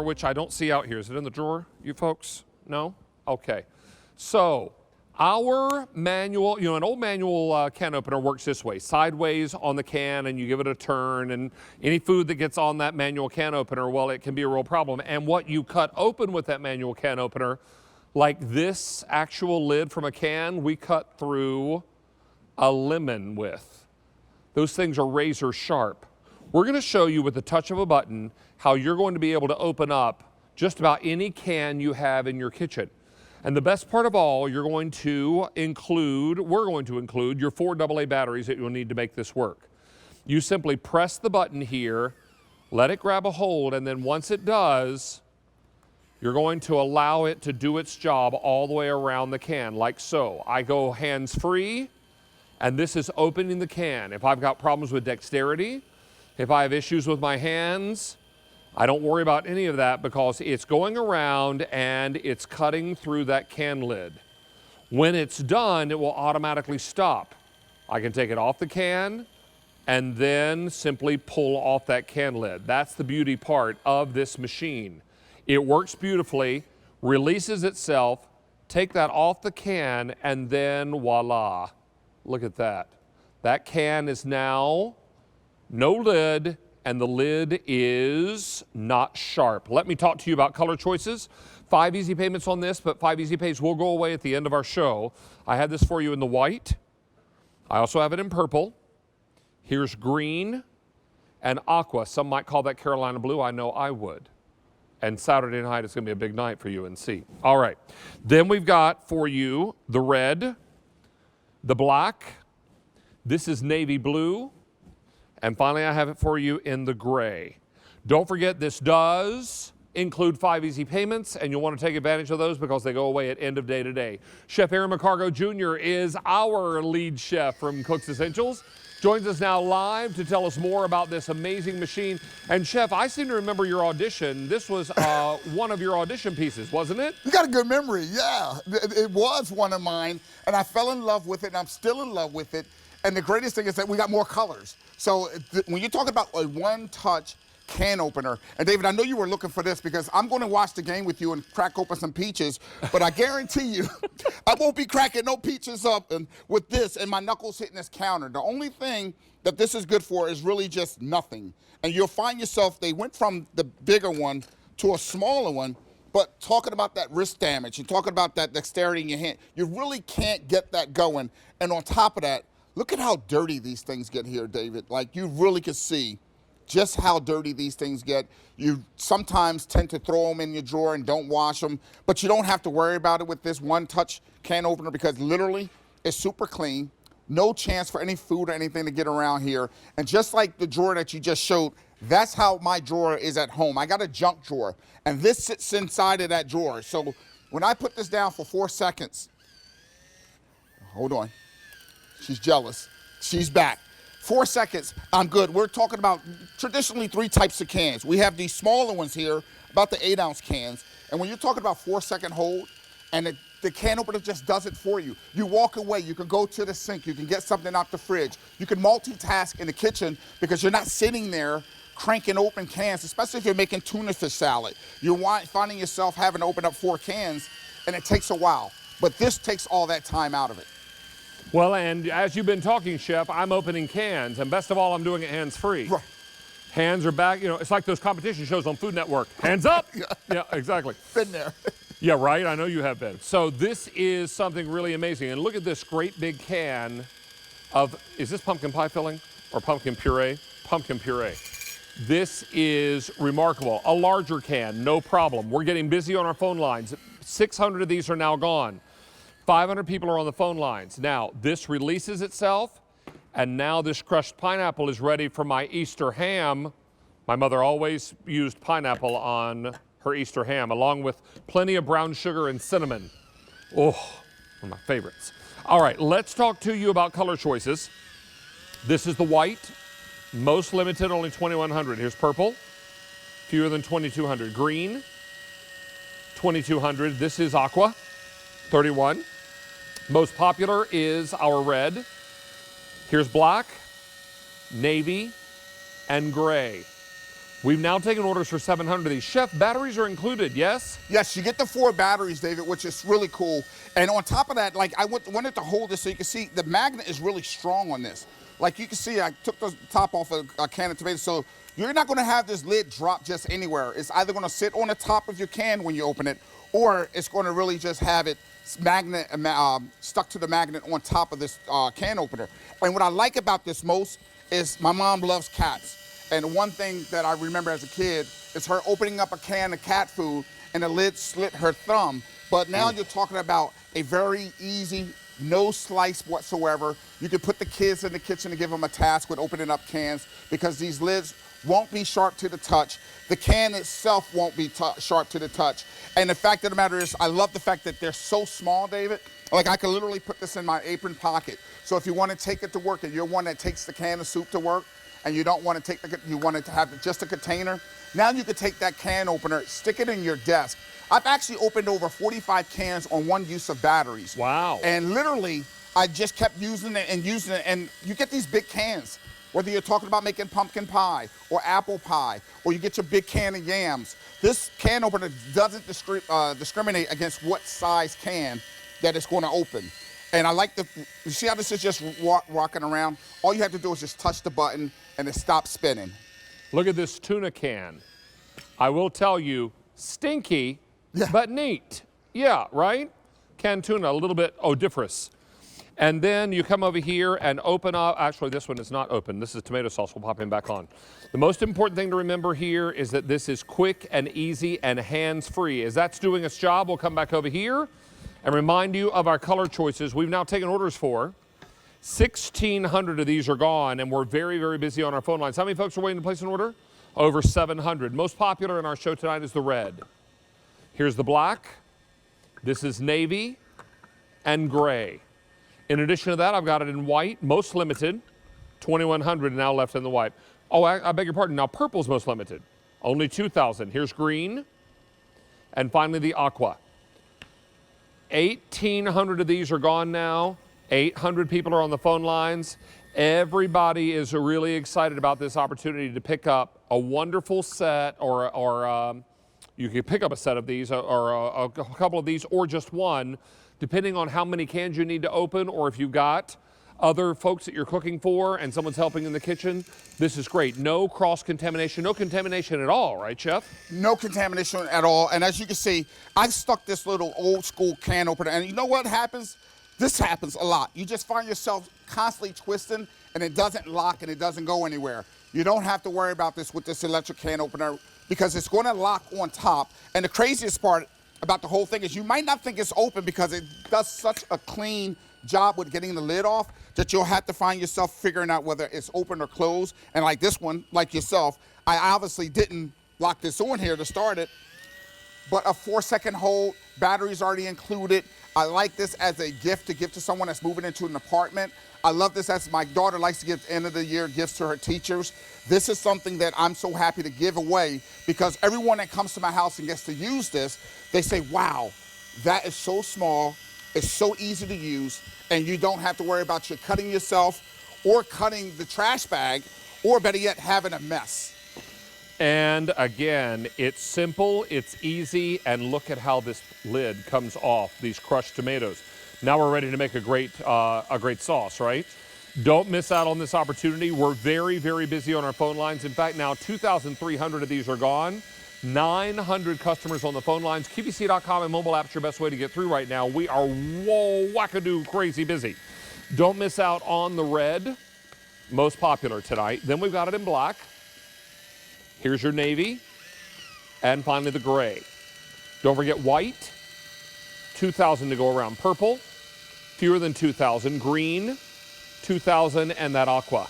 which I don't see out here. Is it in the drawer, you folks? No? Okay. So our manual, an old manual can opener works this way, sideways on the can, and you give it a turn, and any food that gets on that manual can opener, well, it can be a real problem. And what you cut open with that manual can opener, like this actual lid from a can, we cut through a lemon with. Those things are razor sharp. We're going to show you with the touch of a button how you're going to be able to open up just about any can you have in your kitchen. And the best part of all, we're going to include your 4 AA batteries that you'll need to make this work. You simply press the button here, let it grab a hold, and then once it does, you're going to allow it to do its job all the way around the can, like so. I go hands-free, and this is opening the can. If I've got problems with dexterity, if I have issues with my hands, I don't worry about any of that because it's going around and it's cutting through that can lid. When it's done, it will automatically stop. I can take it off the can and then simply pull off that can lid. That's the beauty part of this machine. It works beautifully, releases itself, take that off the can, and then voila. Look at that. That can is now no lid, and the lid is not sharp. Let me talk to you about color choices. 5 easy payments on this, but 5 easy pays will go away at the end of our show. I have this for you in the white. I also have it in purple. Here's green and aqua. Some might call that Carolina blue. I know I would. And Saturday night is going to be a big night for UNC. All right. Then we've got for you the red, the black. This is navy blue. And finally, I have it for you in the gray. Don't forget, this does include 5 easy payments, and you'll want to take advantage of those because they go away at end of day today. Chef Aaron McCargo Jr. is our lead chef from Cook's Essentials. Joins us now live to tell us more about this amazing machine. And Chef, I seem to remember your audition. This was one of your audition pieces, wasn't it? You got a good memory, yeah. It was one of mine, and I fell in love with it, and I'm still in love with it. And the greatest thing is that we got more colors. So when you talk about a one-touch can opener, and David, I know you were looking for this because I'm going to watch the game with you and crack open some peaches, but I guarantee you, I won't be cracking no peaches up with this and my knuckles hitting this counter. The only thing that this is good for is really just nothing. And you'll find yourself, they went from the bigger one to a smaller one, but talking about that wrist damage and talking about that dexterity in your hand, you really can't get that going. And on top of that, look at how dirty these things get here, David. Like, you really can see just how dirty these things get. You sometimes tend to throw them in your drawer and don't wash them, but you don't have to worry about it with this one-touch can opener because literally it's super clean. No chance for any food or anything to get around here. And just like the drawer that you just showed, that's how my drawer is at home. I got a junk drawer, and this sits inside of that drawer. So when I put this down for 4 seconds, hold on. She's jealous. She's back. 4 seconds, I'm good. We're talking about traditionally 3 types of cans. We have these smaller ones here, about the 8-ounce cans. And when you're talking about 4-second hold, and the can opener just does it for you. You walk away, you can go to the sink, you can get something out the fridge. You can multitask in the kitchen because you're not sitting there cranking open cans, especially if you're making tuna fish salad. You're finding yourself having to open up 4 cans, and it takes a while. But this takes all that time out of it. Well, and as you've been talking, Chef, I'm opening cans, and best of all, I'm doing it hands-free. Right. Hands are back. You know, it's like those competition shows on Food Network. Hands up! Yeah, exactly. Been there. Yeah, right. I know you have been. So this is something really amazing. And look at this great big can of, is this pumpkin pie filling or pumpkin puree? Pumpkin puree. This is remarkable. A larger can, no problem. We're getting busy on our phone lines. 600 of these are now gone. 500 people are on the phone lines. Now, this releases itself, and now this crushed pineapple is ready for my Easter ham. My mother always used pineapple on her Easter ham, along with plenty of brown sugar and cinnamon. Oh, one of my favorites. All right, let's talk to you about color choices. This is the white, most limited, only 2,100. Here's purple, fewer than 2,200. Green, 2,200. This is aqua, 31. Most popular is our red. Here's black, navy, and gray. We've now taken orders for 700 of these. Chef, batteries are included, yes? Yes, you get the 4 batteries, David, which is really cool. And on top of that, like I wanted to hold this so you can see the magnet is really strong on this. Like you can see, I took the top off of a can of tomatoes, so you're not gonna have this lid drop just anywhere. It's either gonna sit on the top of your can when you open it, or it's gonna really just have it stuck to the magnet on top of this can opener. And what I like about this most is my mom loves cats. And one thing that I remember as a kid is her opening up a can of cat food and the lid slit her thumb. But now you're talking about a very easy, no slice whatsoever. You can put the kids in the kitchen and give them a task with opening up cans because these lids won't be sharp to the touch. The can itself won't be sharp to the touch. And the fact of the matter is, I love the fact that they're so small, David. Like I could literally put this in my apron pocket. So if you want to take it to work and you're one that takes the can of soup to work, and you don't want to you want it to have just a container, now you could take that can opener, stick it in your desk. I've actually opened over 45 cans on one use of batteries. Wow. And literally, I just kept using it, and you get these big cans, whether you're talking about making pumpkin pie or apple pie, or you get your big can of yams. This can opener doesn't discriminate against what size can that it's going to open. And I like you see how this is just rocking around? All you have to do is just touch the button and it stops spinning. Look at this tuna can. I will tell you, stinky, but neat. Yeah, right? Canned tuna, a little bit odoriferous. And then you come over here and open up, actually this one is not open. This is tomato sauce, we'll pop him back on. The most important thing to remember here is that this is quick and easy and hands-free. As that's doing its job, we'll come back over here and remind you of our color choices. We've now taken orders for 1,600 of these are gone, and we're very, very busy on our phone lines. How many folks are waiting to place an order? Over 700. Most popular in our show tonight is the red. Here's the black. This is navy and gray. In addition to that, I've got it in white, most limited, 2,100 now left in the white. Oh, I beg your pardon. Now purple's most limited, only 2,000. Here's green, and finally the aqua. 1,800 of these are gone now. 800 people are on the phone lines. Everybody is really excited about this opportunity to pick up a wonderful set, or you can pick up a set of these, or a couple of these, or just one, depending on how many cans you need to open, or if you've got other folks that you're cooking for and someone's helping in the kitchen. This is great. No cross-contamination, no contamination at all, right, Chef? No contamination at all. And as you can see, I stuck this little old school can opener, and you know what happens? This happens a lot. You just find yourself constantly twisting and it doesn't lock and it doesn't go anywhere. You don't have to worry about this with this electric can opener because it's going to lock on top. And the craziest part about the whole thing is you might not think it's open because it does such a clean job with getting the lid off that you'll have to find yourself figuring out whether it's open or closed. And like this one, like yourself, I obviously didn't lock this on here to start it, but a 4-second hold, batteries already included. I like this as a gift to give to someone that's moving into an apartment. I love this as my daughter likes to give end of the year gifts to her teachers. This is something that I'm so happy to give away because everyone that comes to my house and gets to use this, they say, wow, that is so small, it's so easy to use, and you don't have to worry about you cutting yourself or cutting the trash bag, or better yet, having a mess. And again, it's simple, it's easy, and look at how this lid comes off these crushed tomatoes. Now we're ready to make a great sauce, right? Don't miss out on this opportunity. We're very, very busy on our phone lines. In fact, now 2,300 of these are gone. 900 customers on the phone lines. QVC.com and mobile app's your best way to get through right now. We are wackadoo crazy busy. Don't miss out on the red, most popular tonight. Then we've got it in black. Here's your navy, and finally the gray. Don't forget white, 2,000 to go around. Purple, fewer than 2,000. Green, 2,000, and that aqua.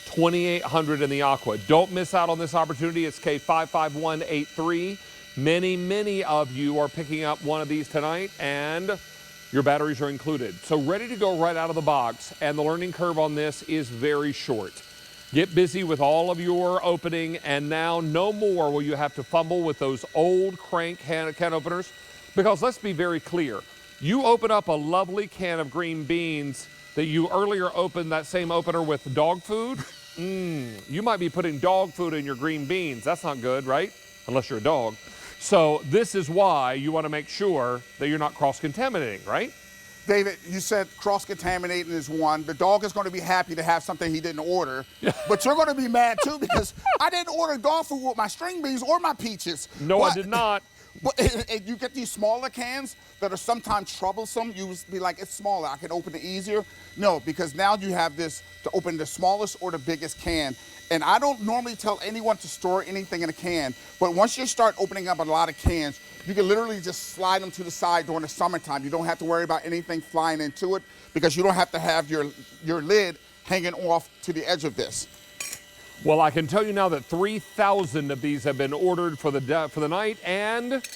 2,800 in the aqua. Don't miss out on this opportunity. It's K55183. Many of you are picking up one of these tonight, and your batteries are included. So ready to go right out of the box, and the learning curve on this is very short. Get busy with all of your opening, and now no more will you have to fumble with those old crank can openers, because let's be very clear. You open up a lovely can of green beans that you earlier opened that same opener with dog food, You might be putting dog food in your green beans. That's not good, right? Unless you're a dog. So this is why you want to make sure that you're not cross-contaminating, right? David, you said cross-contaminating is one. The dog is going to be happy to have something he didn't order, but you're going to be mad too because I didn't order dog food with my string beans or my peaches. No, I did not. But you get these smaller cans that are sometimes troublesome. You would be like, it's smaller, I can open it easier. No, because now you have this to open the smallest or the biggest can. And I don't normally tell anyone to store anything in a can, but once you start opening up a lot of cans, you can literally just slide them to the side during the summertime. You don't have to worry about anything flying into it because you don't have to have your lid hanging off to the edge of this. Well, I can tell you now that 3,000 of these have been ordered for the night, and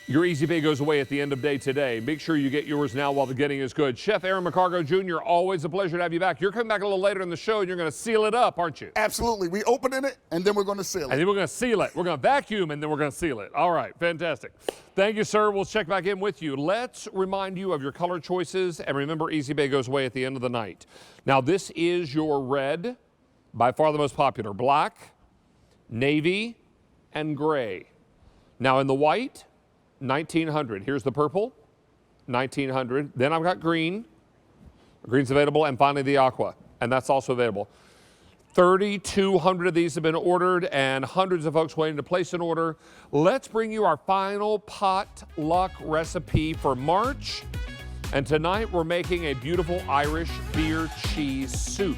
your Easy Pay goes away at the end of day today. Make sure you get yours now while the getting is good. Chef Aaron McCargo Jr., always a pleasure to have you back. You're coming back a little later in the show, and you're going to seal it up, aren't you? Absolutely. We opening it, and then we're going to seal it. And then we're going to seal it. We're going to vacuum, and then we're going to seal it. All right, fantastic. Thank you, sir. We'll check back in with you. Let's remind you of your color choices, and remember, Easy Pay goes away at the end of the night. Now, this is your red, by far the most popular. Black, navy, and gray. Now, in the white, 1900. Here's the purple, 1900. Then I've got green. Green's available. And finally, the aqua. And that's also available. 3,200 of these have been ordered and hundreds of folks waiting to place an order. Let's bring you our final potluck recipe for March. And tonight, we're making a beautiful Irish beer cheese soup.